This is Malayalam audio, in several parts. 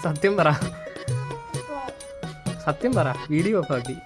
സത്യം പറ, സത്യം പറ, വീഡിയോ ഓഫാക്കി.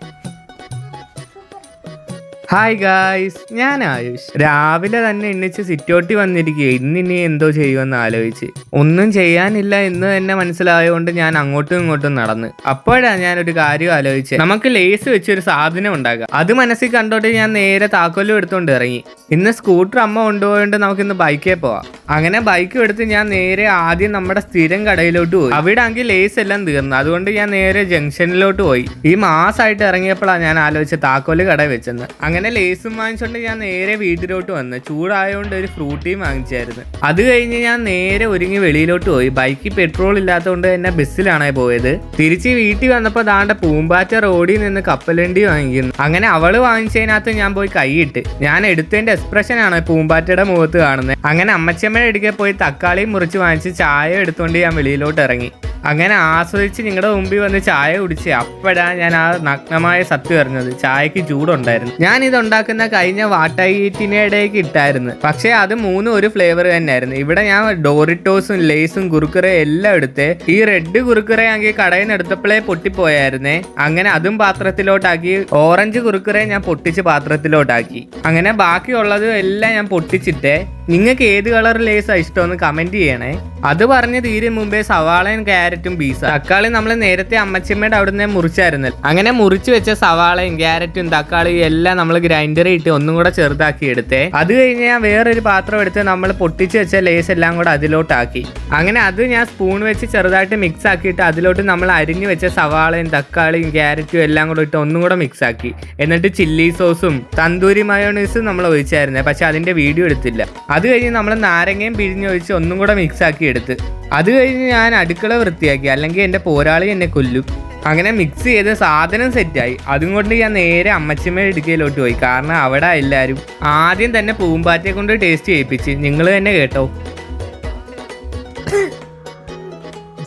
ഹായ് ഗായ്സ്, ഞാൻ ആയുഷ്. രാവിലെ തന്നെ എണ്ണിച്ച് സിറ്റോട്ടി വന്നിരിക്കുക. ഇന്നിനി എന്തോ ചെയ്യുമെന്ന് ആലോചിച്ച്. ഒന്നും ചെയ്യാനില്ല എന്ന് തന്നെ മനസ്സിലായതുകൊണ്ട് ഞാൻ അങ്ങോട്ടും ഇങ്ങോട്ടും നടന്ന്. അപ്പോഴാണ് ഞാനൊരു കാര്യം ആലോചിച്ചത്. നമുക്ക് ലേസ് വെച്ചൊരു സാധനം ഉണ്ടാക്കാം. അത് മനസ്സിൽ കണ്ടോട്ട് ഞാൻ നേരെ താക്കോലും എടുത്തോണ്ട് ഇറങ്ങി. ഇന്ന് സ്കൂട്ടർ അമ്മ കൊണ്ടുപോയോണ്ട് നമുക്കിന്ന് ബൈക്കേ പോവാം. അങ്ങനെ ബൈക്കും എടുത്ത് ഞാൻ നേരെ ആദ്യം നമ്മുടെ സ്ഥിരം കടയിലോട്ട് പോയി. അവിടെ ആണെങ്കിൽ ലേസ് എല്ലാം തീർന്നു. അതുകൊണ്ട് ഞാൻ നേരെ ജംഗ്ഷനിലോട്ട് പോയി. ഈ മാസമായിട്ട് ഇറങ്ങിയപ്പോഴാണ് ഞാൻ ആലോചിച്ച താക്കോല് കട വെച്ചെന്ന്. അങ്ങനെ ലേസും വാങ്ങിച്ചോണ്ട് ഞാൻ നേരെ വീട്ടിലോട്ട് വന്ന്. ചൂടായതുകൊണ്ട് ഒരു ഫ്രൂട്ടിയും വാങ്ങിച്ചായിരുന്നു. അത് കഴിഞ്ഞ് ഞാൻ നേരെ ഒരുങ്ങി വെളിയിലോട്ട് പോയി. ബൈക്കിൽ പെട്രോൾ ഇല്ലാത്തതുകൊണ്ട് തന്നെ ബസ്സിലാണ് പോയത്. തിരിച്ച് വീട്ടിൽ വന്നപ്പോൾ ദാണ്ട പൂമ്പാറ്റ റോഡിൽ നിന്ന് കപ്പലണ്ടി വാങ്ങിക്കുന്നു. അങ്ങനെ അവള് വാങ്ങിച്ചതിനകത്ത് ഞാൻ പോയി കൈയിട്ട്. ഞാൻ എടുത്തതിന്റെ എക്സ്പ്രഷനാണ് പൂമ്പാറ്റയുടെ മുഖത്ത് കാണുന്നത്. അങ്ങനെ അമ്മച്ചമ്മയുടെ അടുക്കെ പോയി തക്കാളി മുറിച്ച് വാങ്ങിച്ച് ചായ എടുത്തുകൊണ്ട് ഞാൻ വെളിയിലോട്ട് ഇറങ്ങി. അങ്ങനെ ആസ്വദിച്ച് നിങ്ങളുടെ മുമ്പിൽ വന്ന് ചായ കുടിച്ച്. അപ്പോഴാണ് ഞാൻ ആ നഗ്നമായ സത്യം അറിഞ്ഞത്, ചായക്ക് ചൂടുണ്ടായിരുന്നു. ഞാൻ ഇത് ഉണ്ടാക്കുന്ന കഴിഞ്ഞ വാട്ടായിട്ടിനിടയ്ക്ക് ഇട്ടായിരുന്നു. പക്ഷേ അത് മൂന്നും ഒരു ഫ്ലേവർ തന്നെയായിരുന്നു. ഇവിടെ ഞാൻ ഡോറിറ്റോസും ലേസും കുറുക്കുറയും എല്ലാം എടുത്ത്. ഈ റെഡ് കുറുക്കുറ ആണെങ്കിൽ കടയിൽ നിന്ന് എടുത്തപ്പോഴേ പൊട്ടിപ്പോയായിരുന്നേ. അങ്ങനെ അതും പാത്രത്തിലോട്ടാക്കി. ഓറഞ്ച് കുറുക്കുറയെ ഞാൻ പൊട്ടിച്ച് പാത്രത്തിലോട്ടാക്കി. അങ്ങനെ ബാക്കിയുള്ളത് എല്ലാം ഞാൻ പൊട്ടിച്ചിട്ടേ. നിങ്ങൾക്ക് ഏത് കളർ ലേസാണ് ഇഷ്ടമെന്ന് കമന്റ് ചെയ്യണേ. അത് പറഞ്ഞ് തീരും മുമ്പേ സവാളയും ക്യാരറ്റും പീസ തക്കാളി നമ്മൾ നേരത്തെ അമ്മച്ചിമ്മയുടെ അവിടുന്ന് മുറിച്ചായിരുന്നു. അങ്ങനെ മുറിച്ച് വെച്ച സവാളയും ക്യാരറ്റും തക്കാളിയും എല്ലാം നമ്മൾ ഗ്രൈൻഡറിൽ ഇട്ട് ഒന്നും കൂടെ ചെറുതാക്കി എടുത്തേ. അത് കഴിഞ്ഞ് ഞാൻ വേറൊരു പാത്രം എടുത്ത് നമ്മൾ പൊട്ടിച്ച് വെച്ച ലേസ് എല്ലാം കൂടെ അതിലോട്ടാക്കി. അങ്ങനെ അത് ഞാൻ സ്പൂൺ വെച്ച് ചെറുതായിട്ട് മിക്സ് ആക്കിയിട്ട് അതിലോട്ട് നമ്മൾ അരിഞ്ഞു വെച്ച സവാളയും തക്കാളിയും ക്യാരറ്റും എല്ലാം കൂടെ ഇട്ട് ഒന്നും കൂടെ മിക്സ് ആക്കി. എന്നിട്ട് ചില്ലി സോസും തന്തൂരി മയോണൈസും നമ്മൾ ഒഴിച്ചായിരുന്നേ. പക്ഷെ അതിന്റെ വീഡിയോ എടുത്തില്ല. അത് കഴിഞ്ഞ് നമ്മൾ നാരങ്ങയും പിഴിഞ്ഞൊഴിച്ച് ഒന്നും കൂടെ മിക്സ് ആക്കി എടുത്ത്. അത് കഴിഞ്ഞ് ഞാൻ അടുക്കള വൃത്തിയാക്കി, അല്ലെങ്കിൽ എൻ്റെ പോരാളി എന്നെ കൊല്ലും. അങ്ങനെ മിക്സ് ചെയ്ത് സാധനം സെറ്റായി. അതും കൊണ്ട് ഞാൻ നേരെ അമ്മച്ചിമ്മയുടെ ഇടുക്കയിലോട്ട് പോയി. കാരണം അവിടെ എല്ലാവരും ആദ്യം തന്നെ പൂമ്പാറ്റയെ കൊണ്ട് ടേസ്റ്റ് ചെയ്യിപ്പിച്ച്. നിങ്ങൾ തന്നെ കേട്ടോ.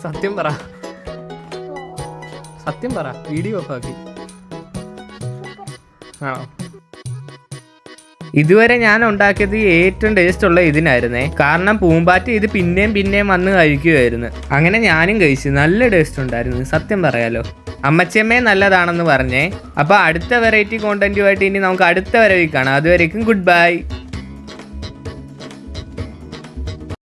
സത്യം പറ, സത്യം പറ, വീഡിയോ ഓഫാക്കി. ആണോ? ഇതുവരെ ഞാൻ ഉണ്ടാക്കിയത് ഏറ്റവും ടേസ്റ്റ് ഉള്ള ഇതിനായിരുന്നേ. കാരണം പൂമ്പാറ്റ ഇത് പിന്നെയും വന്ന് കഴിക്കുമായിരുന്നു. അങ്ങനെ ഞാനും കഴിച്ചു. നല്ല ടേസ്റ്റ് ഉണ്ടായിരുന്നു, സത്യം പറയാലോ. അമ്മച്ചമ്മേ നല്ലതാണെന്ന് പറഞ്ഞേ. അപ്പോൾ അടുത്ത വെറൈറ്റി കോണ്ടന്റുമായിട്ട് ഇനി നമുക്ക് അടുത്ത വരവിൽ കാണാം. അതുവരേക്കും ഗുഡ് ബൈ.